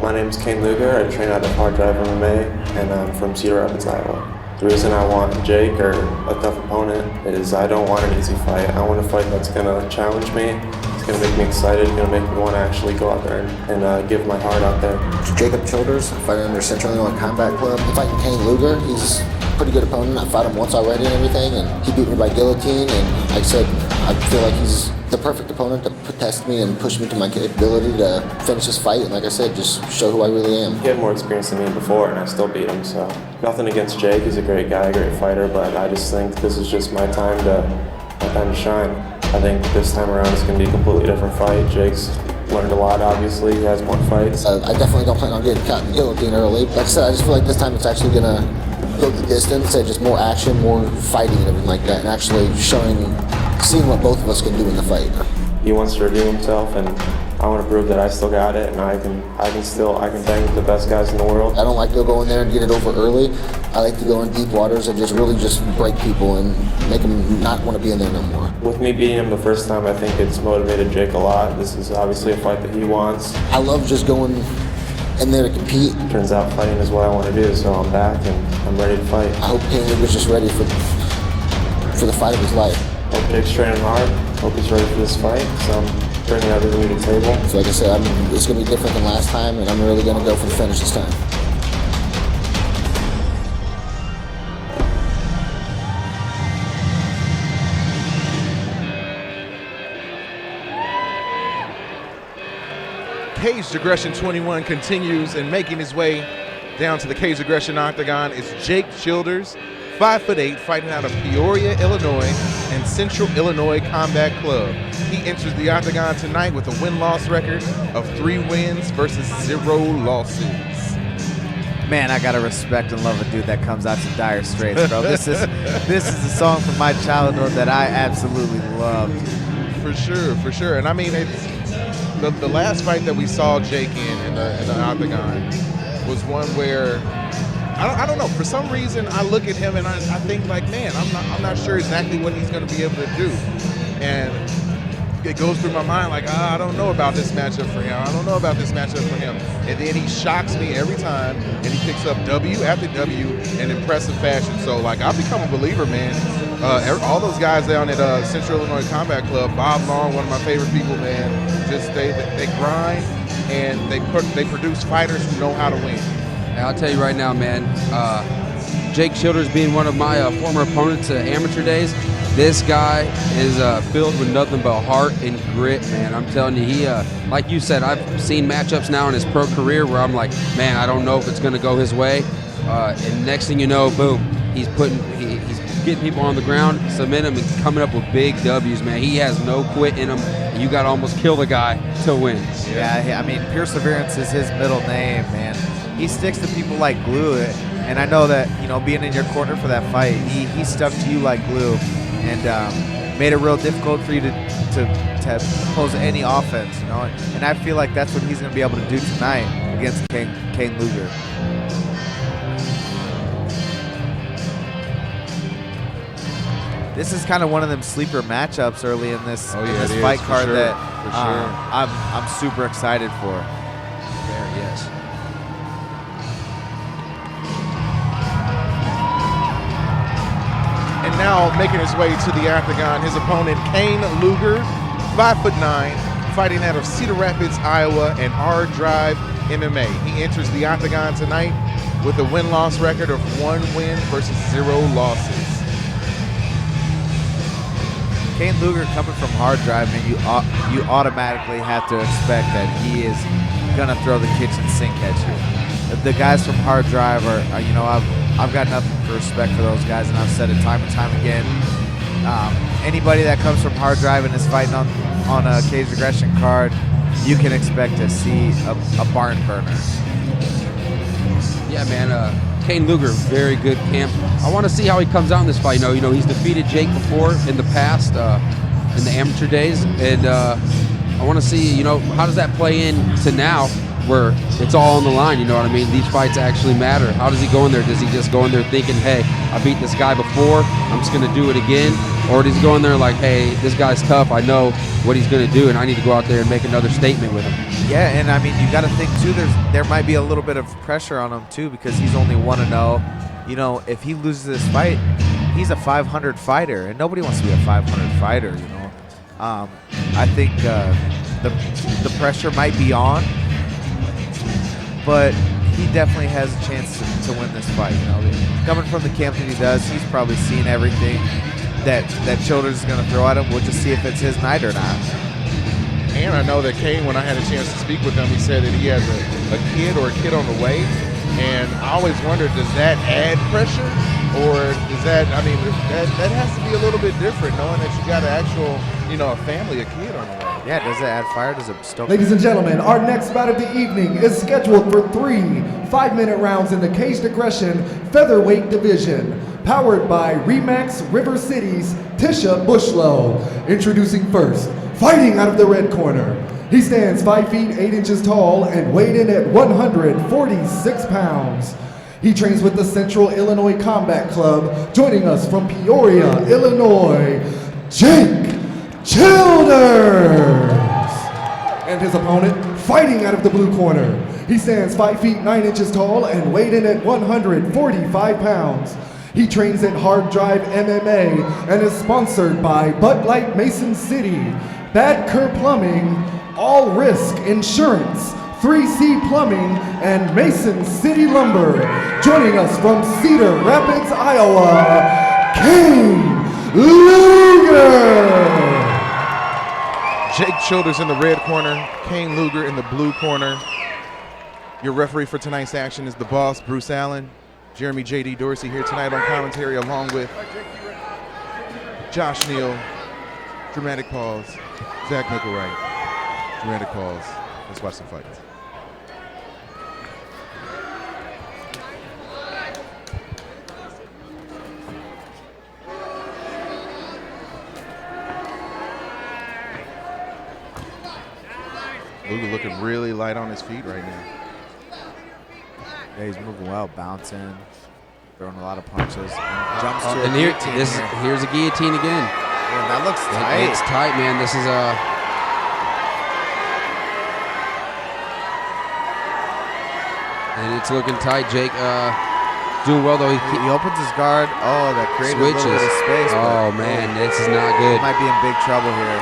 My name is Cain Lugar. I train out of Hard Drive MMA, and I'm from Cedar Rapids, Iowa. The reason I want Jake, or a tough opponent, is I don't want an easy fight. I want a fight that's going to challenge me. It's going to make me excited. It's going to make me want to actually go out there and give my heart out there. Jacob Childers, fighting under Central Illinois Combat Club. I'm fighting Cain Lugar. He's a pretty good opponent. I fought him once already and everything, and he beat me by guillotine. And like I said, I feel like he's the perfect opponent to test me and push me to my capability to finish this fight. And like I said, just show who I really am. He had more experience than me before, and I still beat him. So nothing against Jake. He's a great guy, a great fighter. But I just think this is just my time to shine. I think this time around it's going to be a completely different fight. Jake's learned a lot, obviously. He has more fights. I definitely don't plan on getting caught in the guillotine early. Like I said, I just feel like this time it's actually going to go the distance and just more action, more fighting and everything like that, and actually seeing what both of us can do in the fight. He wants to redeem himself, and I want to prove that I still got it, and I can bang with the best guys in the world. I don't like to go in there and get it over early. I like to go in deep waters and just really just break people and make them not want to be in there no more. With me beating him the first time, I think it's motivated Jake a lot. This is obviously a fight that he wants. I love just going in there to compete. Turns out fighting is what I want to do, so I'm back and I'm ready to fight. I hope Cain Lugar's just ready for the fight of his life. Hope Jake's training hard. Hope he's ready for this fight. So I'm bringing everything to the table. So like I said, it's going to be different than last time, and I'm really going to go for the finish this time. Cage Aggression 21 continues, and making his way down to the Cage Aggression Octagon is Jake Childers, 5'8", fighting out of Peoria, Illinois, and Central Illinois Combat Club. He enters the Octagon tonight with a win-loss record of 3 wins versus 0 losses. Man, I gotta respect and love a dude that comes out to Dire Straits, bro. This is a song from my childhood that I absolutely loved. For sure. And I mean, it's the last fight that we saw Jake in the Octagon was one where I don't know. For some reason, I look at him and I think like, man, I'm not sure exactly what he's going to be able to do, and it goes through my mind like, I don't know about this matchup for him. I don't know about this matchup for him. And then he shocks me every time, and he picks up W after W in impressive fashion. So like, I've become a believer, man. All those guys down at Central Illinois Combat Club, Bob Long, one of my favorite people, man. Just they grind and they produce fighters who know how to win. I'll tell you right now, man, Jake Childers being one of my former opponents at amateur days, this guy is filled with nothing but heart and grit, man. I'm telling you, he, like you said, I've seen matchups now in his pro career where I'm like, man, I don't know if it's going to go his way. And next thing you know, boom, he's getting people on the ground, submitting them, and coming up with big W's, man. He has no quit in him. You got to almost kill the guy to win. Yeah, I mean, perseverance is his middle name, man. He sticks to people like glue, and I know that, you know, being in your corner for that fight, he stuck to you like glue, and made it real difficult for you to pose any offense, you know. And I feel like that's what he's going to be able to do tonight against Cain Lugar. This is kind of one of them sleeper matchups early in this fight card sure, that for sure. I'm super excited for. There, yes. And now making his way to the Octagon, his opponent Cain Lugar, 5'9", fighting out of Cedar Rapids, Iowa, and Hard Drive MMA. He enters the Octagon tonight with a win-loss record of 1 win versus 0 losses. Cain Lugar coming from Hard Drive, and you automatically have to expect that he is gonna throw the kitchen sink at you. The guys from Hard Drive are you know, I've got nothing but respect for those guys, and I've said it time and time again. Anybody that comes from Hard Drive and is fighting on a Cage Aggression card, you can expect to see a barn burner. Yeah, man. Cain Lugar, very good camp. I want to see how he comes out in this fight. You know, he's defeated Jake before in the past, in the amateur days, and I want to see, you know, how does that play into now where it's all on the line, you know what I mean? These fights actually matter. How does he go in there? Does he just go in there thinking, hey, I beat this guy before, I'm just going to do it again? Or does he go in there like, hey, this guy's tough, I know what he's going to do, and I need to go out there and make another statement with him? Yeah, and I mean, you got to think too. There might be a little bit of pressure on him too because he's only 1-0. You know, if he loses this fight, he's a 500 fighter, and nobody wants to be a 500 fighter. You know, I think the pressure might be on, but he definitely has a chance to win this fight. You know, coming from the camp that he does, he's probably seen everything that Childers is going to throw at him. We'll just see if it's his night or not. And I know that Cain, when I had a chance to speak with him, he said that he has a kid or a kid on the way. And I always wondered, does that add pressure? Or does that, I mean, that has to be a little bit different, knowing that you got an actual, you know, a family, a kid on the way. Yeah, does it add fire? Does it stoke? Ladies and gentlemen, our next bout of the evening is scheduled for 3 5-minute rounds in the Caged Aggression Featherweight Division. Powered by Remax River City's Tisha Bushlow. Introducing first, fighting out of the red corner. He stands 5 feet 8 inches tall and weighed in at 146 pounds. He trains with the Central Illinois Combat Club. Joining us from Peoria, Illinois, Jake Childers. And his opponent, fighting out of the blue corner. He stands 5 feet 9 inches tall and weighed in at 145 pounds. He trains at Hard Drive MMA and is sponsored by Bud Light Mason City, Bad Kerr Plumbing, All Risk Insurance, 3C Plumbing, and Mason City Lumber. Joining us from Cedar Rapids, Iowa, Cain Lugar. Jake Childers in the red corner, Cain Lugar in the blue corner. Your referee for tonight's action is the boss, Bruce Allen. Jeremy J.D. Dorsey here tonight on commentary along with Josh Neal, Dramatic Pause, Zach Nickelwright, Dramatic Pause. Let's watch some fights. Lugar looking really light on his feet right now. Yeah, he's moving well, bouncing, throwing a lot of punches. And jumps to And a guillotine here. here's a guillotine again. Yeah, that looks tight. It's tight, man. This is and it's looking tight. Jake doing well though. He opens his guard. Oh, that created switches. a little bit of space. Oh man, this is not good. He might be in big trouble here.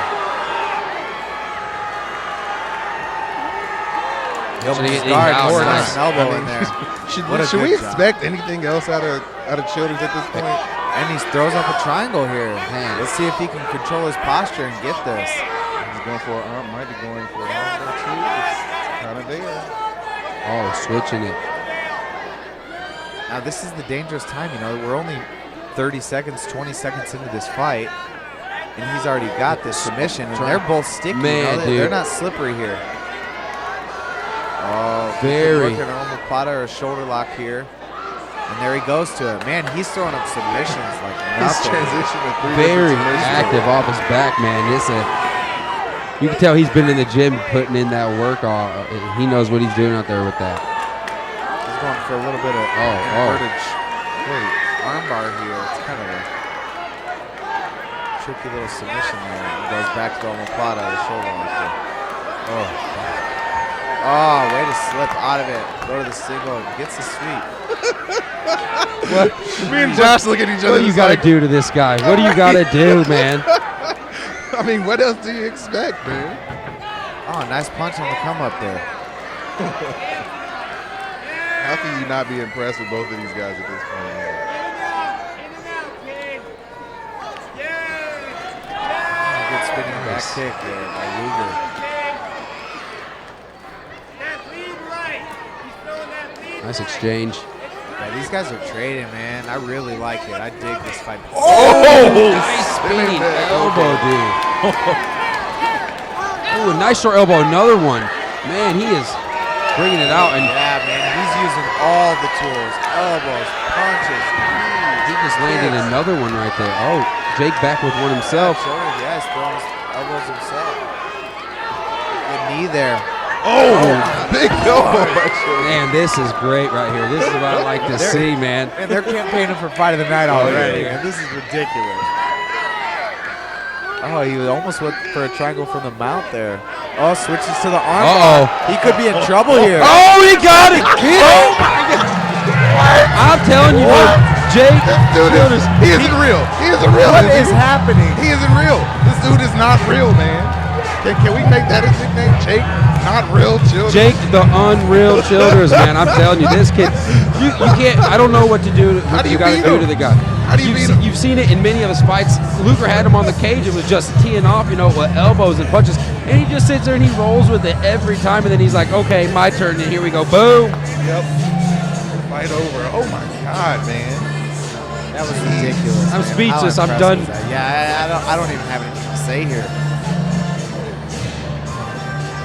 He opens his guard. More nice elbow in there. Should we expect anything else out of Childers at this point? And he throws up a triangle here. Man, let's see if he can control his posture and get this. He's going for an arm, might be going for an arm or two. It's kind of there. Oh, switching it. Now this is the dangerous time, you know. We're only 30 seconds, 20 seconds into this fight, and he's already got this submission, and they're both sticky. Man, you know? They're not slippery here. Oh, very. Working an omoplata or a shoulder lock here. And there he goes to it. Man, he's throwing up submissions like nothing. He's transitioning through Very active off his back, man. You can tell he's been in the gym putting in that work. He knows what he's doing out there with that. He's going for a little bit of inverted armbar here. It's kind of a tricky little submission there. He goes back to omoplata, the shoulder lock there. Oh, way to slip out of it. Go to the single and gets the sweep. What? Me and Josh look at each other. What do you got to do to this guy? What do you got to do, man? I mean, what else do you expect, man? Oh, nice punch on the come up there. How can you not be impressed with both of these guys at this point? Good spinning back kick there by Lugar. Nice exchange. Yeah, these guys are trading, man. I really like it. I dig this fight. Nice spinning elbow, dude. Oh, a nice short elbow. Another one. Man, he is bringing it out. And yeah, man, he's using all the tools. Elbows, punches. he just landed another one right there. Oh, Jake back with one himself. Yeah, he's throwing his elbows himself. the knee there. Oh, big elbow. Man, this is great right here. This is what I like to see, man. And they're campaigning for fight of the night already, man. This is ridiculous. Oh, he almost went for a triangle from the mount there. Oh, switches to the arm. Uh-oh. He could be in trouble here. Oh, he got it. Oh, my God. I'm telling you, man, Jake Childers. He isn't real. He isn't real. What is happening? He isn't real. This dude is not real, man. Can we make that his nickname? Jake, not real Childers. Jake the Unreal Childers, man. I'm telling you, this kid, you can't, I don't know what to do, How do you got to beat do him? to the guy. How do you beat him? You've seen it in many of his fights. Lugar had him on the cage and was just teeing off, you know, with elbows and punches. And he just sits there and he rolls with it every time. And then he's like, okay, my turn. And here we go. Boom. Yep. Fight over. Oh, my God, man. That was ridiculous. I'm man. speechless. How I'm impressive done. is that? Yeah, I don't even have anything to say here.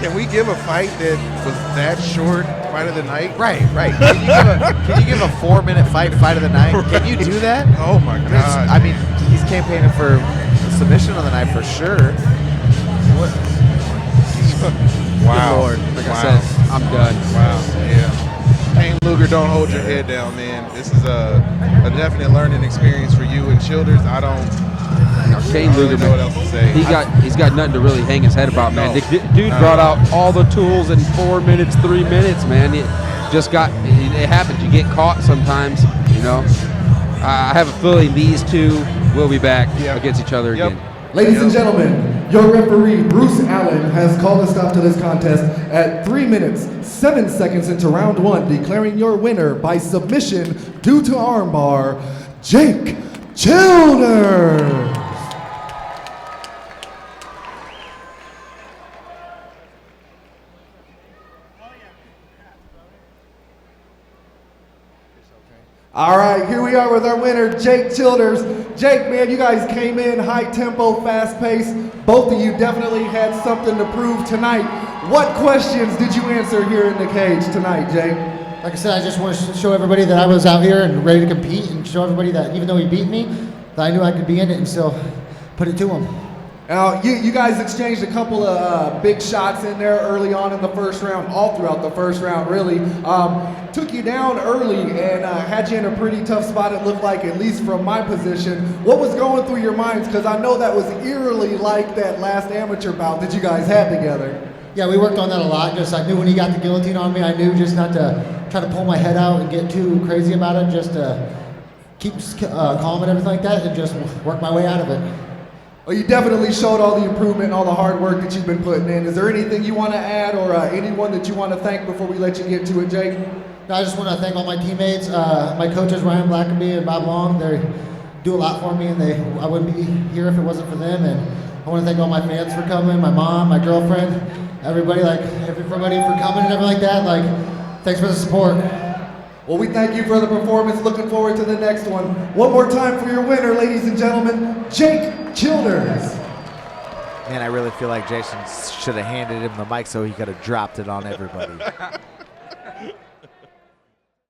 Can we give a fight that was that short, fight of the night? Right. Can you give a 4-minute fight of the night? Can you do that? Oh, my God. I mean, he's campaigning for submission of the night for sure. What? Wow. Good Lord. Like I said, I'm done. Wow. Yeah. Cain Lugar, don't hold your head down, man. This is a definite learning experience for you and Childers. I don't Cain Lugar, know what else to say. he's got nothing to really hang his head about, man. No. The dude brought out all the tools in 4 minutes, 3 minutes, man. It happens. You get caught sometimes, you know. I have a feeling these two will be back against each other again. Ladies and gentlemen, your referee, Bruce Allen, has called a stop to this contest at 3 minutes, 7 seconds into round 1, declaring your winner by submission due to armbar, Jake Childers. All right, here we are with our winner, Jake Childers. Jake, man, you guys came in high tempo, fast pace. Both of you definitely had something to prove tonight. What questions did you answer here in the cage tonight, Jake? Like I said, I just want to show everybody that I was out here and ready to compete, and show everybody that even though he beat me, that I knew I could be in it and still put it to him. Now, you guys exchanged a couple of big shots in there early on in the first round, all throughout the first round, really. Took you down early and had you in a pretty tough spot, it looked like, at least from my position. What was going through your minds? Because I know that was eerily like that last amateur bout that you guys had together. Yeah, we worked on that a lot. Just I knew when he got the guillotine on me, I knew just not to try to pull my head out and get too crazy about it, just to keep calm and everything like that, and just work my way out of it. Well, you definitely showed all the improvement and all the hard work that you've been putting in. Is there anything you want to add or anyone that you want to thank before we let you get to it, Jake? No, I just want to thank all my teammates, my coaches, Ryan Blackerby and Bob Long. They do a lot for me, and I wouldn't be here if it wasn't for them. And I want to thank all my fans for coming, my mom, my girlfriend, everybody for coming and everything like that. Like, thanks for the support. Well, we thank you for the performance. Looking forward to the next one. One more time for your winner, ladies and gentlemen, Jake Childers. Man, I really feel like Jason should have handed him the mic so he could have dropped it on everybody.